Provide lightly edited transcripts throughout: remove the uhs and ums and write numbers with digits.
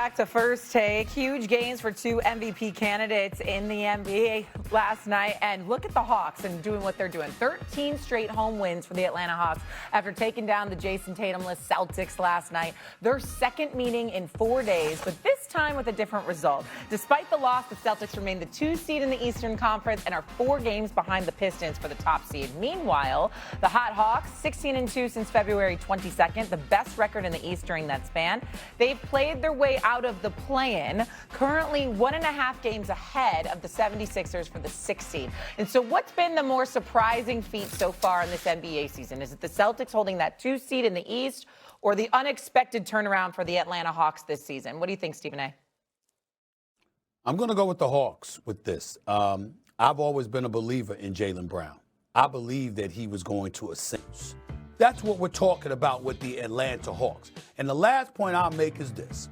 back to First Take. Huge gains for two MVP candidates in the NBA last night. And look at the Hawks and doing what they're doing. 13 straight home wins for the Atlanta Hawks after taking down the Jason Tatum-less Celtics last night. Their second meeting in 4 days, but this time with a different result. Despite the loss, the Celtics remain the 2 seed in the Eastern Conference and are 4 games behind the Pistons for the top seed. Meanwhile, the Hot Hawks, 16-2 since February 22nd, the best record in the East during that span. They've played their way out of the play-in, currently 1.5 games ahead of the 76ers for the 6th seed. And so what's been the more surprising feat so far in this NBA season? Is it the Celtics holding that 2 seed in the East or the unexpected turnaround for the Atlanta Hawks this season? What do you think, Stephen A? I'm going to go with the Hawks with this. I've always been a believer in Jaylen Brown. I believe that he was going to ascend. That's what we're talking about with the Atlanta Hawks. And the last point I'll make is this.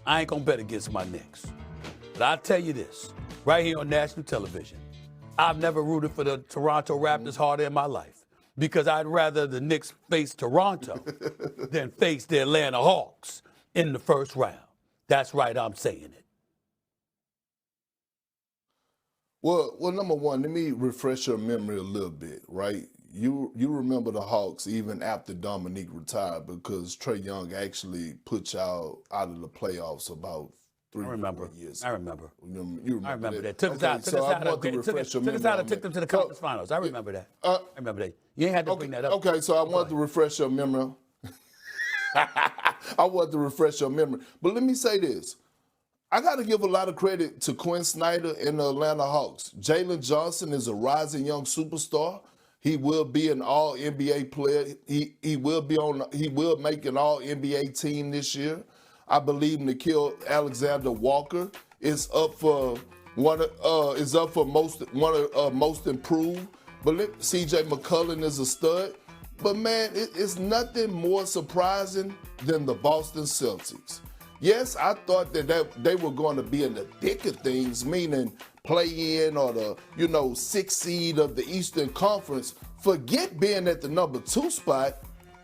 I ain't going to bet against my Knicks. But I'll tell you this, right here on national television, I've never rooted for the Toronto Raptors harder in my life because I'd rather the Knicks face Toronto than face the Atlanta Hawks in the first round. That's right, I'm saying it. Well, number one, let me refresh your memory a little bit, right? You remember the Hawks even after Dominique retired because Trae Young actually put y'all out of the playoffs about 3 or 4 years ago. I remember. You remember I remember that. Took us out and took them to the conference finals. I remember that. I remember that. You ain't had to bring that up. Okay, so I wanted to refresh your memory. I wanted to refresh your memory. But let me say this. I got to give a lot of credit to Quinn Snyder and the Atlanta Hawks. Jalen Johnson is a rising young superstar. He will be an All-NBA player. He will make an All-NBA team this year. I believe Nickeil Alexander-Walker is up for most improved. But CJ McCollum is a stud. But man, it's nothing more surprising than the Boston Celtics. Yes, I thought that they were going to be in the thick of things, meaning play-in or the 6th seed of the Eastern Conference. Forget being at the number 2 spot.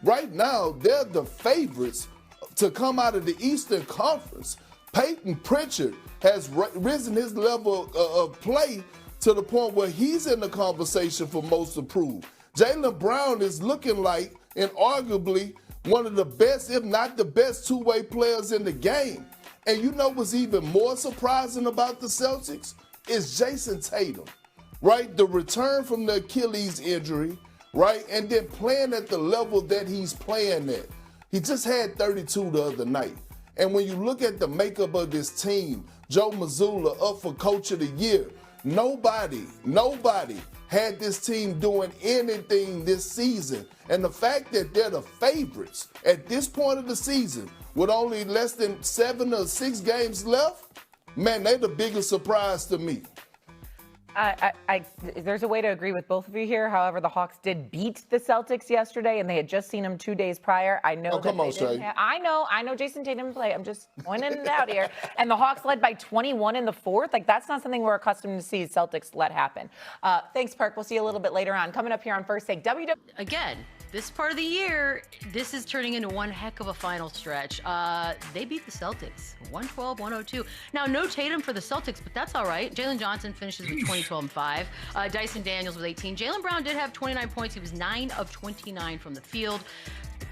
Right now, they're the favorites to come out of the Eastern Conference. Peyton Pritchard has risen his level of play to the point where he's in the conversation for most improved. Jaylen Brown is looking like, and arguably, one of the best, if not the best, two-way players in the game. And you know what's even more surprising about the Celtics? Is Jason Tatum, right? The return from the Achilles injury, right? And then playing at the level that he's playing at. He just had 32 the other night. And when you look at the makeup of this team, Joe Mazzulla up for Coach of the Year. Nobody had this team doing anything this season. And the fact that they're the favorites at this point of the season with only less than 7 or 6 games left, man, they're the biggest surprise to me. There's a way to agree with both of you here. However, the Hawks did beat the Celtics yesterday, and they had just seen them 2 days prior. I know I know Jason Tatum play. I'm just pointing it out here. And the Hawks led by 21 in the 4th. Like, that's not something we're accustomed to see Celtics let happen. Thanks, Park. We'll see you a little bit later on. Coming up here on First Take, Again, this part of the year, this is turning into one heck of a final stretch. They beat the Celtics, 112-102. Now, no Tatum for the Celtics, but that's all right. Jalen Johnson finishes with 20, 12, and 5. Dyson Daniels with 18. Jaylen Brown did have 29 points. He was 9 of 29 from the field.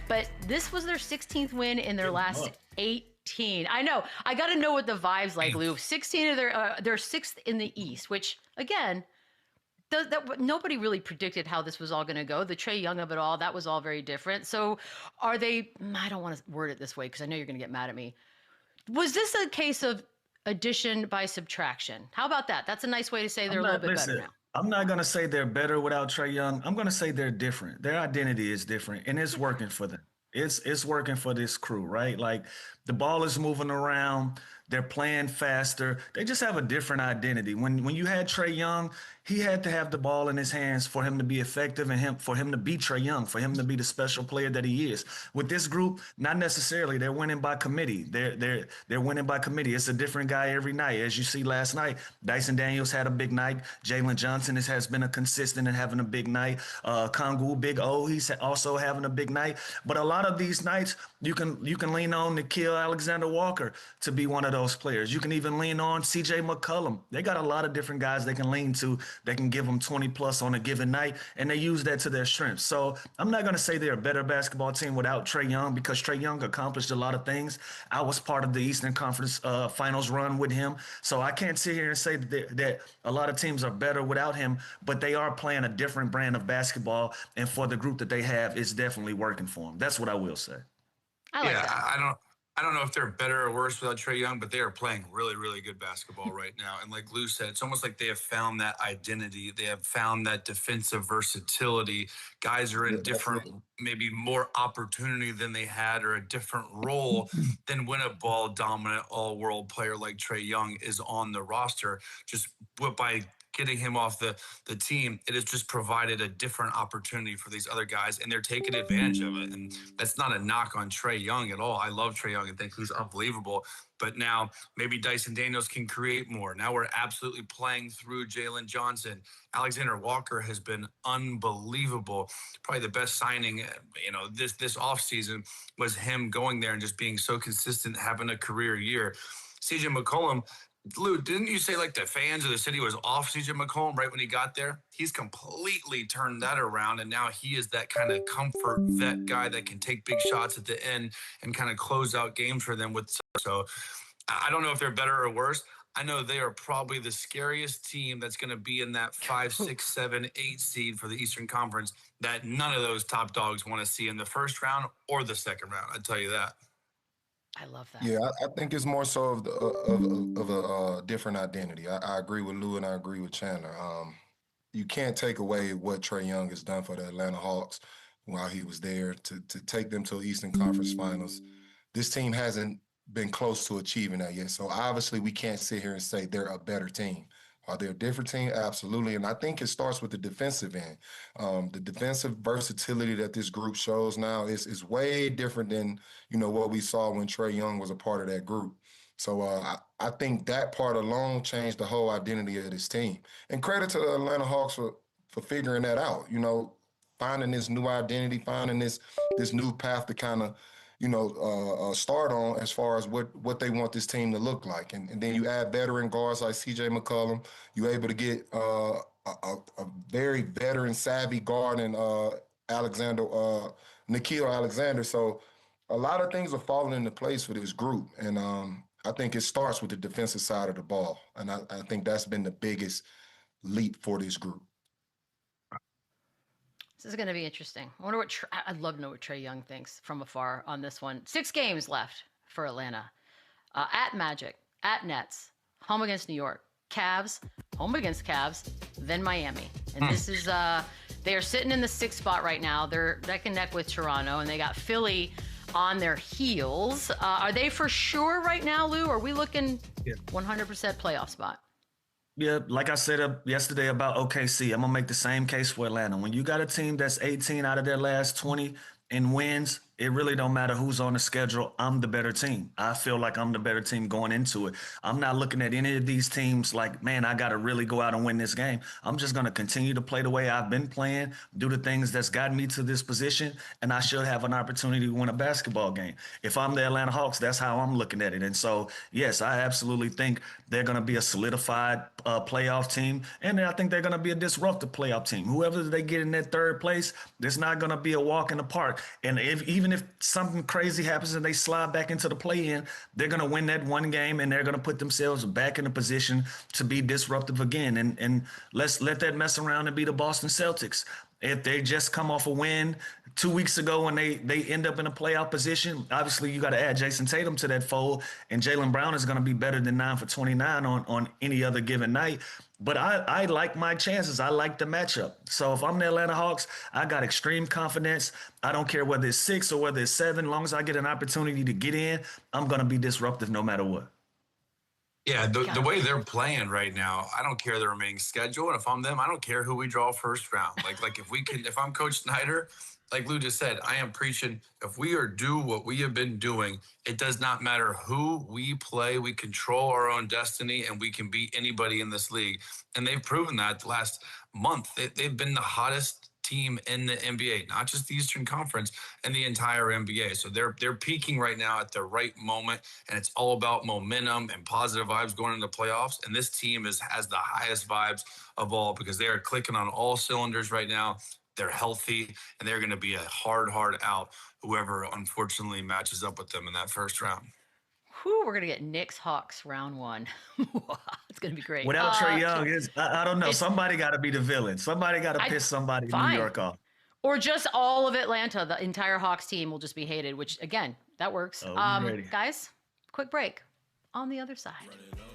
But this was their 16th win in their last 18. I know. I got to know what the vibe's like, Lou. 16 of they're 6th in the East, which, again, nobody really predicted how this was all going to go. The Trae Young of it all, that was all very different. So are they, I don't want to word it this way because I know you're going to get mad at me. Was this a case of addition by subtraction? How about that? That's a nice way to say they're a little bit better now. I'm not going to say they're better without Trae Young. I'm going to say they're different. Their identity is different, and it's working for them. It's working for this crew, right? Like, the ball is moving around. They're playing faster. They just have a different identity. When you had Trae Young, he had to have the ball in his hands for him to be effective and for him to be Trae Young, for him to be the special player that he is. With this group, not necessarily. They're winning by committee. They're winning by committee. It's a different guy every night. As you see last night, Dyson Daniels had a big night. Jalen Johnson has been a consistent and having a big night. Okongwu, Big O, he's also having a big night. But a lot of these nights, you can lean on Nickeil Alexander-Walker to be one of those players. You can even lean on C.J. McCollum. They got a lot of different guys they can lean to. They can give them 20 plus on a given night, and they use that to their strengths. So I'm not going to say they're a better basketball team without Trae Young, because Trae Young accomplished a lot of things. I was part of the Eastern Conference Finals run with him, so I can't sit here and say that a lot of teams are better without him, but they are playing a different brand of basketball, and for the group that they have, it's definitely working for them. That's what I will say. I like Yeah, that. I don't know if they're better or worse without Trae Young, but they are playing really, really good basketball right now. And like Lou said, it's almost like they have found that identity. They have found that defensive versatility. Guys are in different, maybe more opportunity than they had, or a different role than when a ball dominant all world player like Trae Young is on the roster. Just by getting him off the team, it has just provided a different opportunity for these other guys, and they're taking advantage of it. And that's not a knock on Trae Young at all. I love Trae Young and think he's unbelievable. But now maybe Dyson Daniels can create more. Now we're absolutely playing through Jalen Johnson. Alexander Walker has been unbelievable. Probably the best signing, this offseason was him going there and just being so consistent, having a career year. CJ McCollum, Lou, didn't you say like the fans of the city was off CJ McCollum right when he got there? He's completely turned that around, and now he is that kind of comfort vet guy that can take big shots at the end and kind of close out games for them with. So I don't know if they're better or worse. I know they are probably the scariest team that's going to be in that 5, 6, 7, 8 seed for the Eastern Conference that none of those top dogs want to see in the first round or the second round. I tell you that. I love that. Yeah, I think it's more so of a different identity. I agree with Lou and I agree with Chandler. You can't take away what Trae Young has done for the Atlanta Hawks while he was there to take them to Eastern Conference Finals. This team hasn't been close to achieving that yet. So obviously we can't sit here and say they're a better team. Are they a different team? Absolutely. And I think it starts with the defensive end. The defensive versatility that this group shows now is way different than, what we saw when Trae Young was a part of that group. So I think that part alone changed the whole identity of this team. And credit to the Atlanta Hawks for figuring that out, finding this new identity, finding this new path to kind of, start on as far as what they want this team to look like. And then you add veteran guards like C.J. McCollum. You're able to get a very veteran savvy guard in Nickeil Alexander. So a lot of things are falling into place for this group. And I think it starts with the defensive side of the ball. And I think that's been the biggest leap for this group. This is going to be interesting. I wonder I'd love to know what Trae Young thinks from afar on this one. 6 games left for Atlanta. At Magic, at Nets, home against New York, Cavs, home against Cavs, then Miami. And this is, they are sitting in the 6th spot right now. They're neck and neck with Toronto, and they got Philly on their heels. Are they for sure right now, Lou? Are we looking 100% playoff spot? Yeah, like I said yesterday about OKC, I'm going to make the same case for Atlanta. When you got a team that's 18 out of their last 20 and wins, it really don't matter who's on the schedule. I'm the better team. I feel like I'm the better team going into it. I'm not looking at any of these teams like, man, I got to really go out and win this game. I'm just going to continue to play the way I've been playing, do the things that's gotten me to this position, and I should have an opportunity to win a basketball game. If I'm the Atlanta Hawks, that's how I'm looking at it. And so, yes, I absolutely think they're going to be a solidified playoff team, and I think they're going to be a disruptive playoff team. Whoever they get in that 3rd place, there's not going to be a walk in the park. And even if something crazy happens and they slide back into the play-in, they're going to win that one game, and they're going to put themselves back in a position to be disruptive again. And let's let that mess around and be the Boston Celtics. If they just come off a win 2 weeks ago and they end up in a playoff position, obviously you got to add Jason Tatum to that fold, and Jaylen Brown is going to be better than 9 for 29 on any other given night. But I like my chances. I like the matchup. So if I'm the Atlanta Hawks, I got extreme confidence. I don't care whether it's 6 or whether it's 7. As long as I get an opportunity to get in, I'm going to be disruptive no matter what. Yeah, the way they're playing right now, I don't care the remaining schedule. And if I'm them, I don't care who we draw first round. Like if I'm Coach Snyder, like Lou just said, I am preaching. If we are do what we have been doing, it does not matter who we play. We control our own destiny, and we can beat anybody in this league. And they've proven that the last month. They've been the hottest team in the NBA, not just the Eastern Conference, and the entire NBA. So they're peaking right now at the right moment, and it's all about momentum and positive vibes going into playoffs. And this team has the highest vibes of all because they are clicking on all cylinders right now. They're healthy, and they're going to be a hard out whoever unfortunately matches up with them in that first round. Whew, we're gonna get Knicks Hawks round one. It's gonna be great. Without Trey Young, I don't know. it's- Somebody got to be the villain. Somebody got to piss somebody in New fine. York off. Or just all of Atlanta, the entire Hawks team will just be hated, which again, that works. Oh, ready. Guys, quick break. On the other side.